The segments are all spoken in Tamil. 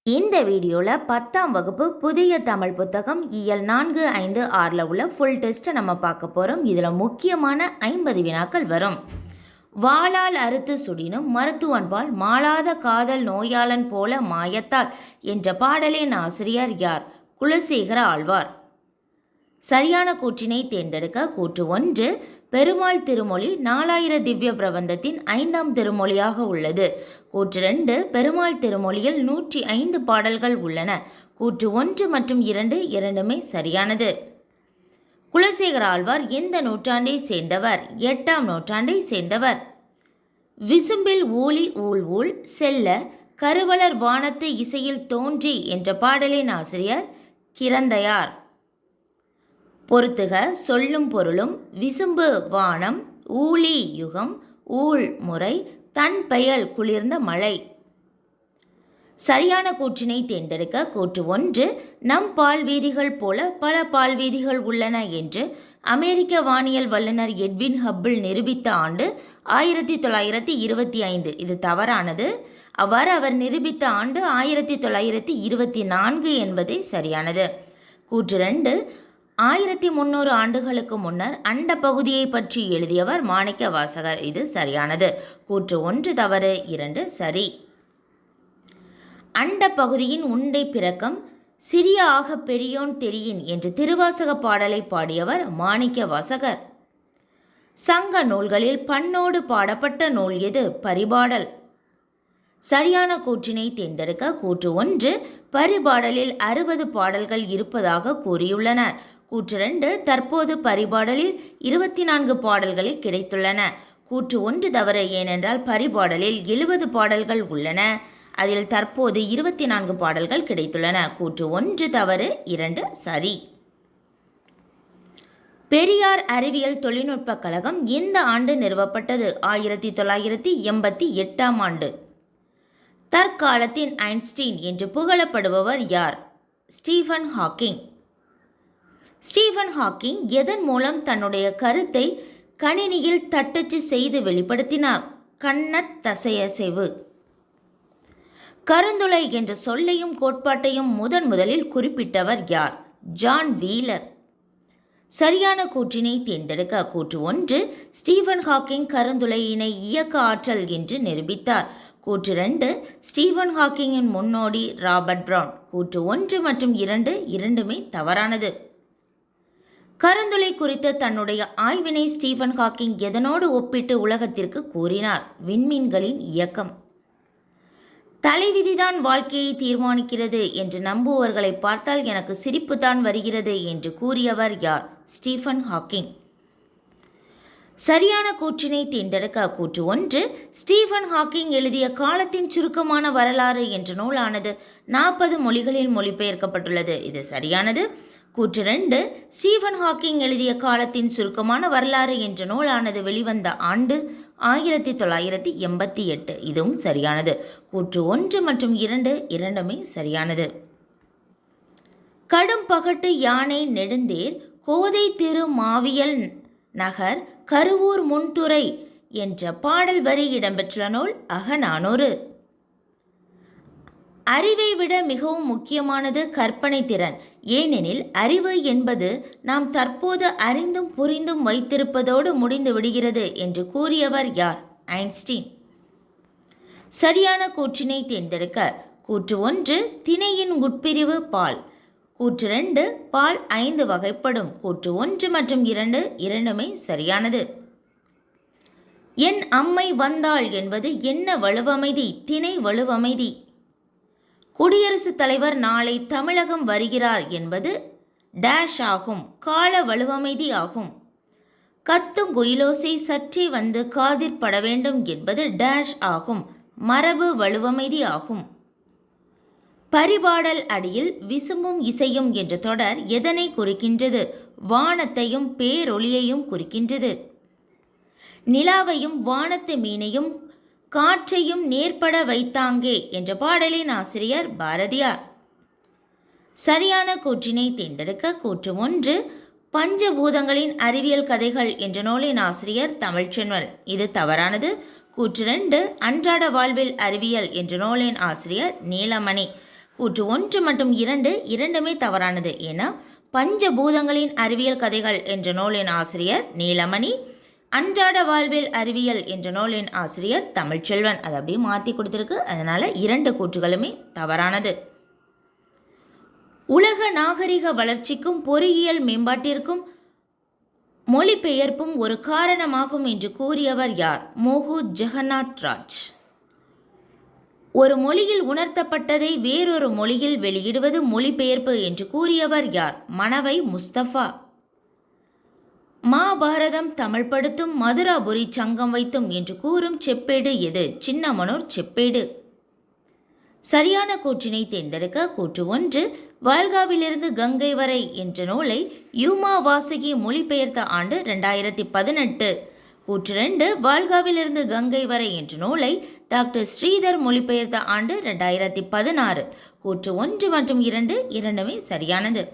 இந்த வீடியோவில் 10ஆம் வகுப்பு புதிய தமிழ் புத்தகம் இயல் 4, 5, 6ல் உள்ள ஃபுல் டெஸ்ட்டை நம்ம பார்க்க போகிறோம். இதில் முக்கியமான 50 வினாக்கள் வரும். வாளால் அறுத்து சுடினும் மருத்துவன்பால் மாளாத காதல் நோயாளன் போல மாயத்தால் என்ற பாடலின் ஆசிரியர் யார்? குலசேகர ஆழ்வார். சரியான கூற்றினை தேர்ந்தெடுக்க. கூற்று 1 பெருமாள் திருமொழி 4000 திவ்ய பிரபந்தத்தின் 5ஆம் திருமொழியாக உள்ளது. கூற்று 2 பெருமாள் திருமொழியில் 105 பாடல்கள் உள்ளன. கூற்று 1 மற்றும் 2 இரண்டுமே சரியானது. குலசேகர ஆழ்வார் எந்த நூற்றாண்டை சேர்ந்தவர்? 8ஆம் நூற்றாண்டை சேர்ந்தவர். விசும்பில் ஊழி ஊழ் ஊழ் செல்ல கருவலர் வானத்து இசையில் தோன்றி என்ற பாடலின் ஆசிரியர் கிரந்தையார். பொறுத்துக. சொல்லும் பொருளும். விசும்பு வானம், ஊழி யுகம், ஊழ் முறை, தன் பெயல் குளிர்ந்த மழை. சரியான கூற்றினை தேர்ந்தெடுக்க. கூற்று 1 நம் பால்வீதிகள் போல பல பால்வீதிகள் உள்ளன என்று அமெரிக்க வானியல் வல்லுநர் எட்வின் ஹப்பிள் நிரூபித்த ஆண்டு 1925. இது தவறானது. அவ்வாறு அவர் நிரூபித்த ஆண்டு 1924 என்பதே சரியானது. கூற்று 2 1300 ஆண்டுகளுக்கு முன்னர் அண்ட பகுதியை பற்றி எழுதியவர் மாணிக்க வாசகர். இது சரியானது. கூற்று 1 தவறு, 2 சரி. அண்ட பகுதியின் உண்டை பிறக்கம் சிறிய ஆக பெரியோன் தெரியின் என்று திருவாசக பாடலை பாடியவர் மாணிக்க வாசகர். சங்க நூல்களில் பண்ணோடு பாடப்பட்ட நூல் எது? பரிபாடல். சரியான கூற்றினை தேர்ந்தெடுக்க. கூற்று 1 பரிபாடலில் 60 பாடல்கள் இருப்பதாக கூறியுள்ளனர். கூற்று 2 தற்போது பரிபாடலில் 24 பாடல்களே கிடைத்துள்ளன. கூற்று 1 தவறு. ஏனென்றால் பரிபாடலில் 70 பாடல்கள் உள்ளன. அதில் தற்போது 24 பாடல்கள் கிடைத்துள்ளன. கூற்று 1 தவறு, 2 சரி. பெரியார் அறிவியல் தொழில்நுட்பக் கழகம் எந்த ஆண்டு நிறுவப்பட்டது? 1988ஆம் ஆண்டு. தற்காலத்தின் ஐன்ஸ்டீன் என்று புகழப்படுபவர் யார்? Stephen Hawking. ஸ்டீஃபன் ஹாக்கிங் எதன் மூலம் தன்னுடைய கருத்தை கணினியில் தட்டச்சு செய்து வெளிப்படுத்தினார்? கண்ணத் தசையசைவு. கருந்துளை என்ற சொல்லையும் கோட்பாட்டையும் முதலில் குறிப்பிட்டவர் யார்? John wheeler. சரியான கூற்றினை தேர்ந்தெடுக்க. கூற்று 1 ஸ்டீஃபன் ஹாக்கிங் கருந்துளையினை இயக்க ஆற்றல் என்று நிரூபித்தார். கூற்று 2 ஸ்டீஃபன் ஹாக்கிங்கின் முன்னோடி ராபர்ட் பிரவுன். கூற்று 1 மற்றும் 2 இரண்டுமே தவறானது. கருந்துளை குறித்த தன்னுடைய ஆய்வினை ஸ்டீஃபன் ஹாக்கிங் எதனோடு ஒப்பிட்டு உலகத்திற்கு கூறினார்? விண்மீன்களின் இயக்கம். தலைவிதிதான் வாழ்க்கையை தீர்மானிக்கிறது என்று நம்புவர்களை பார்த்தால் எனக்கு சிரிப்புதான் வருகிறது என்று கூறியவர் யார்? Stephen Hawking. சரியான கூற்றினை தேர்ந்தெடுக்க. கூற்று 1 ஸ்டீஃபன் ஹாக்கிங் எழுதிய காலத்தின் சுருக்கமான வரலாறு என்ற நூலானது 40 மொழிகளில் மொழிபெயர்க்கப்பட்டுள்ளது. இது சரியானது. கூற்று 2 ஸ்டீஃபன் ஹாக்கிங் எழுதிய காலத்தின் சுருக்கமான வரலாறு என்ற நூலானது வெளிவந்த ஆண்டு 1988. இதுவும் சரியானது. கூற்று 1 மற்றும் 2 இரண்டுமே சரியானது. கடும் பகட்டு யானை நெடுந்தேர் கோதை திரு மாவியல் நகர் கருவூர் முன்துறை என்ற பாடல் வரி இடம்பெற்றுள்ள நூல் அகநானூறு. அறிவை விட மிகவும் முக்கியமானது கற்பனை திறன். ஏனெனில் அறிவு என்பது நாம் தற்போது அறிந்தும் புரிந்தும் வைத்திருப்பதோடு முடிந்து விடுகிறது என்று கூறியவர் யார்? ஐன்ஸ்டீன். சரியான கூற்றினை தேர்ந்தெடுக்க. கூற்று 1 திணையின் உட்பிரிவு பால். கூற்று 2 பால் 5 வகைப்படும். கூற்று 1 மற்றும் 2 இரண்டுமே சரியானது. என் அம்மை வந்தாள் என்பது என்ன வலுவமைதி? திணை வலுவமைதி. குடியரசுத் தலைவர் நாளை தமிழகம் வருகிறார் என்பது டேஷ் ஆகும். கால வலுவமைதி ஆகும். கத்தும் குயிலோசை சற்றே வந்து காதிற் பட வேண்டும் என்பது டேஷ் ஆகும். மரபு வலுவமைதி ஆகும். பரிபாடல் அடியில் விசும்பும் இசையும் என்ற தொடர் எதனை குறிக்கின்றது? வானத்தையும் பேரொளியையும் குறிக்கின்றது. நிலாவையும் வானத்து மீனையும் காற்றையும் நேர்பட வைத்தாங்கே என்ற பாடலின் ஆசிரியர் பாரதியார். சரியான கூற்றினை தேர்ந்தெடுக்க. கூற்று 1 பஞ்சபூதங்களின் அறிவியல் கதைகள் என்ற நூலின் ஆசிரியர் தமிழ்ச்செல்வன். இது தவறானது. கூற்று 2 அன்றாட வாழ்வில் அறிவியல் என்ற நூலின் ஆசிரியர் நீலமணி. கூற்று 1 மற்றும் 2 இரண்டுமே தவறானது. ஏன்னா பஞ்சபூதங்களின் அறிவியல் கதைகள் என்ற நூலின் ஆசிரியர் நீலமணி, அன்றாட வாழ்வியல் அறிவியல் என்ற நூலின் ஆசிரியர் தமிழ்ச்செல்வன். அதை அப்படியே மாற்றி கொடுத்துருக்கு. அதனால் 2 கூற்றுகளுமே தவறானது. உலக நாகரிக வளர்ச்சிக்கும் பொறியியல் மேம்பாட்டிற்கும் மொழிபெயர்ப்பும் ஒரு காரணமாகும் என்று கூறியவர் யார்? மோகு ஜெகநாத் ராஜ். ஒரு மொழியில் உணர்த்தப்பட்டதை வேறொரு மொழியில் வெளியிடுவது மொழிபெயர்ப்பு என்று கூறியவர் யார்? மணவை முஸ்தபா. மாபாரதம் தமிழ்படுத்தும் மதுராபுரி சங்கம் வைத்தும் என்று கூறும் செப்பேடு எது? சின்னமனூர் செப்பேடு. சரியான கூற்றினை தேர்ந்தெடுக்க. கூற்று 1 வால்காவிலிருந்து கங்கை வரை என்ற நூலை யூமா வாசகி மொழிபெயர்த்த ஆண்டு 2018. கூற்று 2 வால்காவிலிருந்து கங்கை வரை என்ற நூலை டாக்டர் ஸ்ரீதர் மொழிபெயர்த்த ஆண்டு 2016. கூற்று 1 மற்றும் 2 இரண்டுமே சரியானது.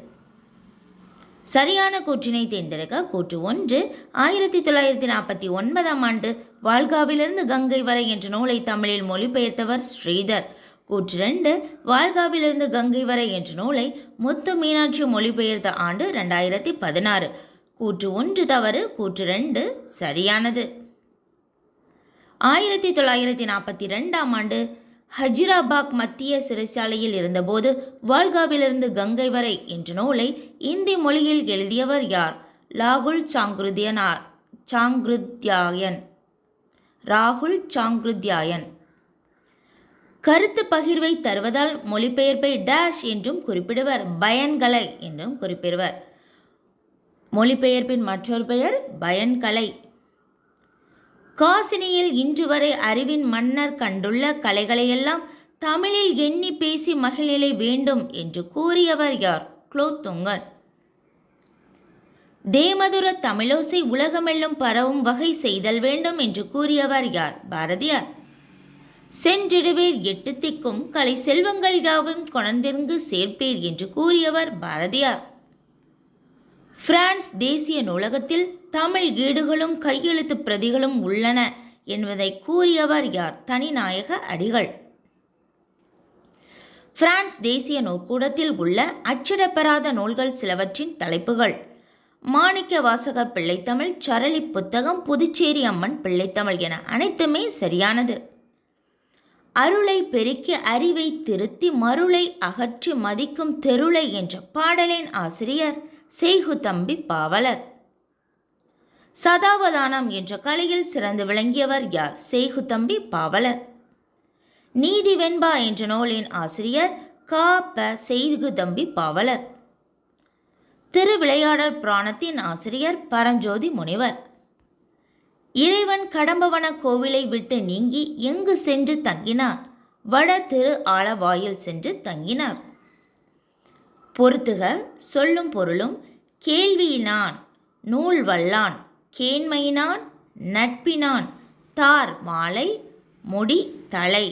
சரியான கூற்றினை தேர்ந்தெடுக்க. கூற்று 1 1949ஆம் ஆண்டு வால்காவிலிருந்து கங்கை வரை என்ற நூலை தமிழில் மொழிபெயர்த்தவர் ஸ்ரீதர். கூற்று 2 வால்காவிலிருந்து கங்கை வரை என்ற நூலை முத்து மீனாட்சி மொழிபெயர்த்த ஆண்டு 2016. கூற்று 1 தவறு, கூற்று 2 சரியானது. 1942ஆம் ஆண்டு ஹஜிராபாக் மத்திய சிறைச்சாலையில் இருந்தபோது வால்காவிலிருந்து கங்கை வரை என்ற நூலை இந்தி மொழியில் எழுதியவர் யார்? ராகுல் சாங்கிருத்யாயன். கருத்து பகிர்வை தருவதால் மொழிபெயர்ப்பை டேஷ் என்றும் குறிப்பிடுவர், பயன்களை என்றும் குறிப்பிடுவர். மொழிபெயர்ப்பின் மற்றொரு பெயர் பயன்கலை. காசினியில் இன்று வரை அறிவின் மன்னர் கண்டுள்ள கலைகளையெல்லாம் தமிழில் எண்ணி பேசி மகிழ்நிலை வேண்டும் என்று கூறியவர் யார்? குலோத்துங்கன். தேமதுர தமிழோசை உலகமெல்லும் பரவும் வகை செய்தல் வேண்டும் என்று கூறியவர் யார்? பாரதியார். சென்றிடுவேர் 8 திக்கும் கலை செல்வங்கள் யாவும் கொணர்ந்திங்கு சேர்ப்பேர் என்று கூறியவர் பாரதியார். பிரான்ஸ் தேசிய நூலகத்தில் தமிழ் ஈடுகளும் கையெழுத்து பிரதிகளும் உள்ளன என்பதை கூறியவர் யார்? தனிநாயக அடிகள். பிரான்ஸ் தேசிய நூற்கூடத்தில் உள்ள அச்சிடப்பெறாத நூல்கள் சிலவற்றின் தலைப்புகள்: மாணிக்க வாசகர் பிள்ளைத்தமிழ், சரளி புத்தகம், புதுச்சேரி அம்மன் பிள்ளைத்தமிழ் என அனைத்துமே சரியானது. அருளை பெருக்கி அறிவை திருத்தி மருளை அகற்றி மதிக்கும் தெருளை என்ற பாடலின் ஆசிரியர் செய்குதம்பி பாவலர். சதாவதானம் என்ற கலையில் சிறந்து விளங்கியவர் யார்? செய்குதம்பி பாவலர். நீதி வெண்பா என்ற நூலின் ஆசிரியர் க.ப. செய்குதம்பி பாவலர். திருவிளையாடற் புராணத்தின் ஆசிரியர் பரஞ்சோதி முனிவர். இறைவன் கடம்பவன கோவிலை விட்டு நீங்கி எங்கு சென்று தங்கினார்? வட திரு ஆலவாயில் சென்று தங்கினார். பொறுத்துக. சொல்லும் பொருளும்: கேள்வியினான், நூல் வல்லான், கேண்மையினான், நட்பினான், தார் மாலை, முடி தலை.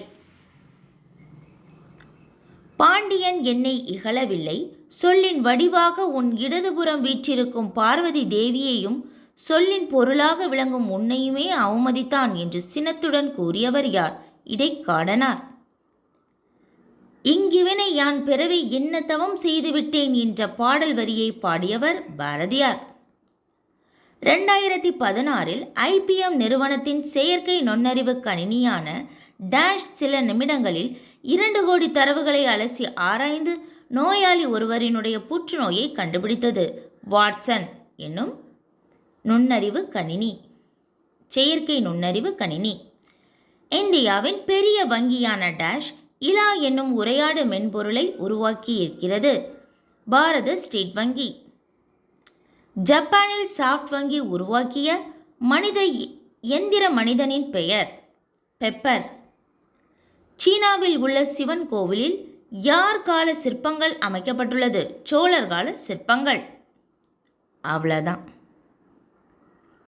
பாண்டியன் என்னை இகழவில்லை, சொல்லின் வடிவாக உன் இடதுபுறம் வீற்றிருக்கும் பார்வதி தேவியையும் சொல்லின் பொருளாக விளங்கும் உன்னையுமே அவமதித்தான் என்று சினத்துடன் கூறியவர் யார்? இடைக்காடனார். இங்கிவனை யான் பிறவி என்ன தவம் செய்துவிட்டேன் என்ற பாடல் வரியை பாடியவர் பாரதியார். 2016இல் IBM நிறுவனத்தின் செயற்கை நுண்ணறிவு கணினியான டேஷ் சில நிமிடங்களில் 2 கோடி தரவுகளை அலசி ஆராய்ந்து நோயாளி ஒருவரினுடைய புற்றுநோயை கண்டுபிடித்தது. வாட்சன் என்னும் நுண்ணறிவு கணினி, செயற்கை நுண்ணறிவு கணினி. இந்தியாவின் பெரிய வங்கியான டேஷ் இலா என்னும் உரையாடு மென்பொருளை உருவாக்கி இருக்கிறது. பாரத ஸ்டேட் வங்கி. ஜப்பானில் சாஃப்ட் வங்கி உருவாக்கிய எந்திர மனிதனின் பெயர் பெப்பர். சீனாவில் உள்ள சிவன் கோவிலில் யார் கால சிற்பங்கள் அமைக்கப்பட்டுள்ளது? சோழர் கால சிற்பங்கள். அவ்வளோதான்.